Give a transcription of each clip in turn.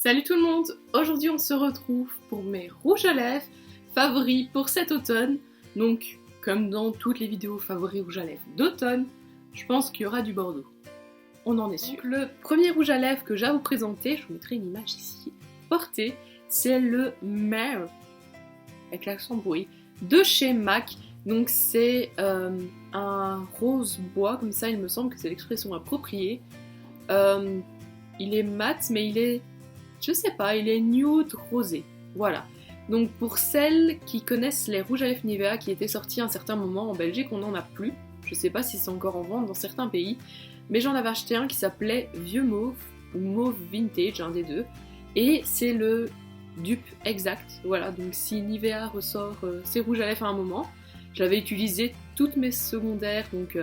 Salut tout le monde! Aujourd'hui on se retrouve pour mes rouges à lèvres favoris pour cet automne. Donc, comme dans toutes les vidéos favoris rouges à lèvres d'automne, je pense qu'il y aura du Bordeaux. On en est sûr. Donc, le premier rouge à lèvres que j'ai à vous présenter, je vous mettrai une image ici, portée, c'est le Mare, avec l'accent bruit, de chez MAC. Donc c'est un rose bois, comme ça il me semble que c'est l'expression appropriée. Il est mat, mais il est, je sais pas, il est nude rosé. Voilà. Donc pour celles qui connaissent les rouges à lèvres Nivea qui étaient sortis à un certain moment en Belgique, on n'en a plus. Je sais pas si c'est encore en vente dans certains pays. Mais j'en avais acheté un qui s'appelait Vieux Mauve, ou Mauve Vintage, un des deux. Et c'est le dupe exact. Voilà, donc si Nivea ressort ses rouges à lèvres à un moment, je l'avais utilisé toutes mes secondaires, donc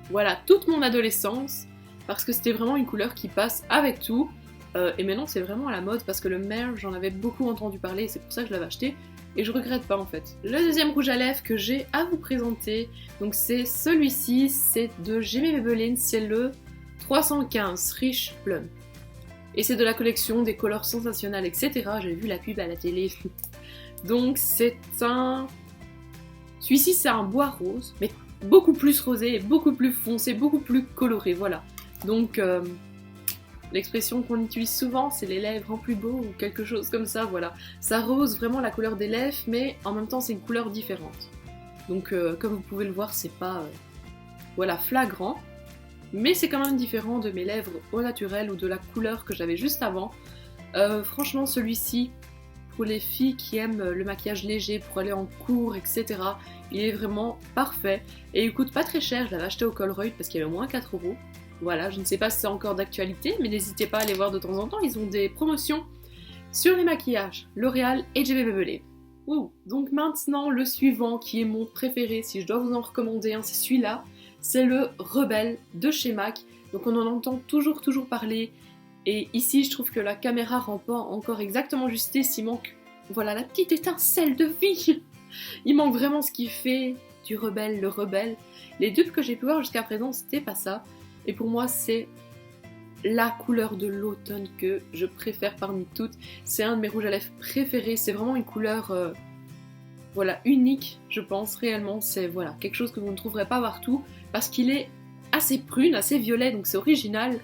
voilà, toute mon adolescence, parce que c'était vraiment une couleur qui passe avec tout. Et maintenant c'est vraiment à la mode parce que le Mare, j'en avais beaucoup entendu parler et c'est pour ça que je l'avais acheté. Et je regrette pas en fait. Le deuxième rouge à lèvres que j'ai à vous présenter, donc c'est celui-ci, c'est de Jamie Maybelline, c'est le 315 Rich Plum. Et c'est de la collection des couleurs sensationnelles, etc. J'ai vu la pub à la télé. Donc c'est un... Celui-ci c'est un bois rose, mais beaucoup plus rosé, beaucoup plus foncé, beaucoup plus coloré, voilà. Donc l'expression qu'on utilise souvent, c'est les lèvres en plus beau ou quelque chose comme ça, voilà. Ça rose vraiment la couleur des lèvres, mais en même temps c'est une couleur différente. Donc comme vous pouvez le voir, c'est pas voilà, flagrant, mais c'est quand même différent de mes lèvres au naturel ou de la couleur que j'avais juste avant. Franchement celui-ci, pour les filles qui aiment le maquillage léger pour aller en cours, etc., il est vraiment parfait. Et il coûte pas très cher, je l'avais acheté au Colruyt parce qu'il y avait moins 4 €. Voilà, je ne sais pas si c'est encore d'actualité, mais n'hésitez pas à aller voir de temps en temps, ils ont des promotions sur les maquillages, L'Oréal et Jamie Maybelline. Donc maintenant, le suivant qui est mon préféré, si je dois vous en recommander un, c'est celui-là, c'est le Rebelle de chez MAC. Donc on en entend toujours parler, et ici je trouve que la caméra rend pas encore exactement justice, il manque, voilà, la petite étincelle de vie. Il manque vraiment ce qui fait du Rebelle, le Rebelle. Les dupes que j'ai pu voir jusqu'à présent, c'était pas ça. Et pour moi, c'est la couleur de l'automne que je préfère parmi toutes. C'est un de mes rouges à lèvres préférés. C'est vraiment une couleur voilà, unique, je pense, réellement. C'est voilà, quelque chose que vous ne trouverez pas partout parce qu'il est assez prune, assez violet, donc c'est original.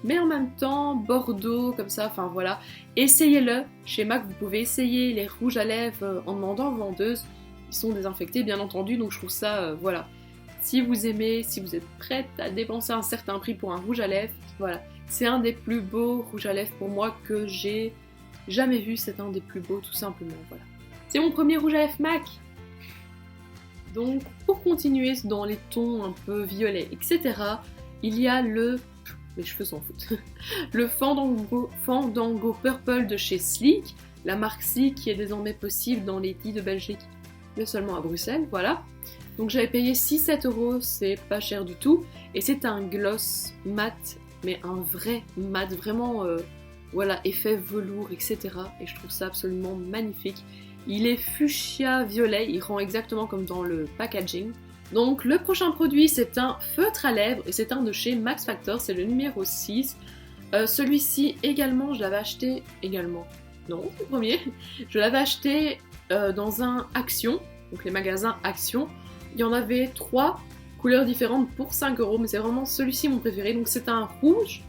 Mais en même temps, bordeaux, comme ça, enfin voilà. Essayez-le. Chez MAC, vous pouvez essayer les rouges à lèvres en demandant aux vendeuses. Ils sont désinfectés, bien entendu, donc je trouve ça, voilà. Si vous aimez, si vous êtes prête à dépenser un certain prix pour un rouge à lèvres, voilà. C'est un des plus beaux rouges à lèvres pour moi que j'ai jamais vu. C'est un des plus beaux, tout simplement, voilà. C'est mon premier rouge à lèvres MAC. Donc, pour continuer dans les tons un peu violets, etc., il y a le... Mes cheveux s'en foutent. Le Fandango Purple de chez Sleek, la marque Sleek qui est désormais possible dans les 10 de Belgique, mais seulement à Bruxelles, voilà. Donc j'avais payé 6-7 €, c'est pas cher du tout, et c'est un gloss mat, mais un vrai mat, vraiment, voilà, effet velours, etc. Et je trouve ça absolument magnifique. Il est fuchsia violet, il rend exactement comme dans le packaging. Donc le prochain produit c'est un feutre à lèvres et c'est un de chez Max Factor, c'est le numéro 6. Celui-ci également, je l'avais acheté également. Non, c'est le premier. Je l'avais acheté dans un Action, donc les magasins Action. Il y en avait 3 couleurs différentes pour 5 €, mais c'est vraiment celui-ci mon préféré. Donc c'est un rouge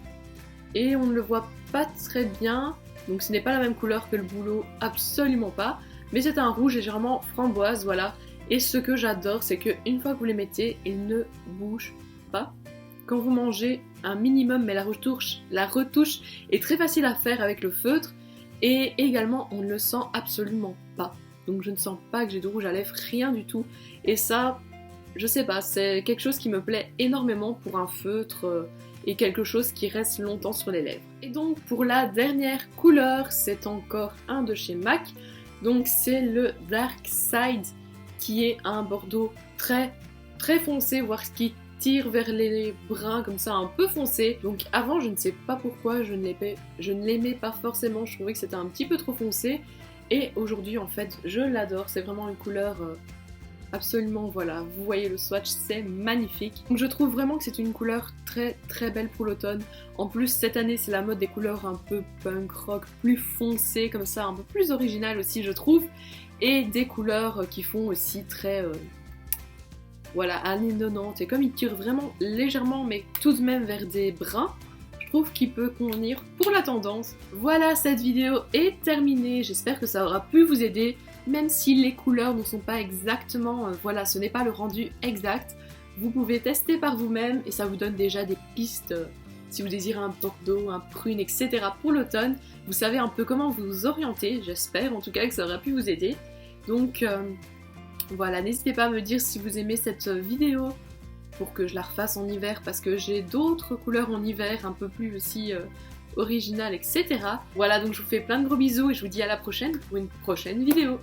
et on ne le voit pas très bien. Donc ce n'est pas la même couleur que le boulot, absolument pas. Mais c'est un rouge légèrement framboise, voilà. Et ce que j'adore, c'est qu'une fois que vous les mettez, ils ne bougent pas. Quand vous mangez un minimum, mais la retouche est très facile à faire avec le feutre. Et également, on ne le sent absolument pas. Donc je ne sens pas que j'ai de rouge à lèvres, rien du tout. Et ça, je sais pas, c'est quelque chose qui me plaît énormément pour un feutre et quelque chose qui reste longtemps sur les lèvres. Et donc pour la dernière couleur, c'est encore un de chez MAC. Donc c'est le Dark Side, qui est un bordeaux très foncé, voire ce qui tire vers les bruns comme ça un peu foncé. Donc avant je ne sais pas pourquoi je ne l'aimais pas forcément, je trouvais que c'était un petit peu trop foncé. Et aujourd'hui en fait je l'adore, c'est vraiment une couleur Absolument, voilà, vous voyez le swatch, c'est magnifique. Donc je trouve vraiment que c'est une couleur très très belle pour l'automne. En plus, cette année, c'est la mode des couleurs un peu punk rock, plus foncées comme ça, un peu plus originales aussi, je trouve. Et des couleurs qui font aussi très... voilà, années 90. Et comme il tire vraiment légèrement, mais tout de même vers des bruns, je trouve qu'il peut convenir pour la tendance. Voilà, cette vidéo est terminée. J'espère que ça aura pu vous aider. Même si les couleurs ne sont pas exactement, voilà, ce n'est pas le rendu exact, vous pouvez tester par vous-même et ça vous donne déjà des pistes si vous désirez un bordeaux, un prune, etc. pour l'automne. Vous savez un peu comment vous orienter, j'espère en tout cas que ça aura pu vous aider. Donc voilà, n'hésitez pas à me dire si vous aimez cette vidéo pour que je la refasse en hiver parce que j'ai d'autres couleurs en hiver un peu plus aussi... original, etc. Voilà, donc je vous fais plein de gros bisous et je vous dis à la prochaine pour une prochaine vidéo.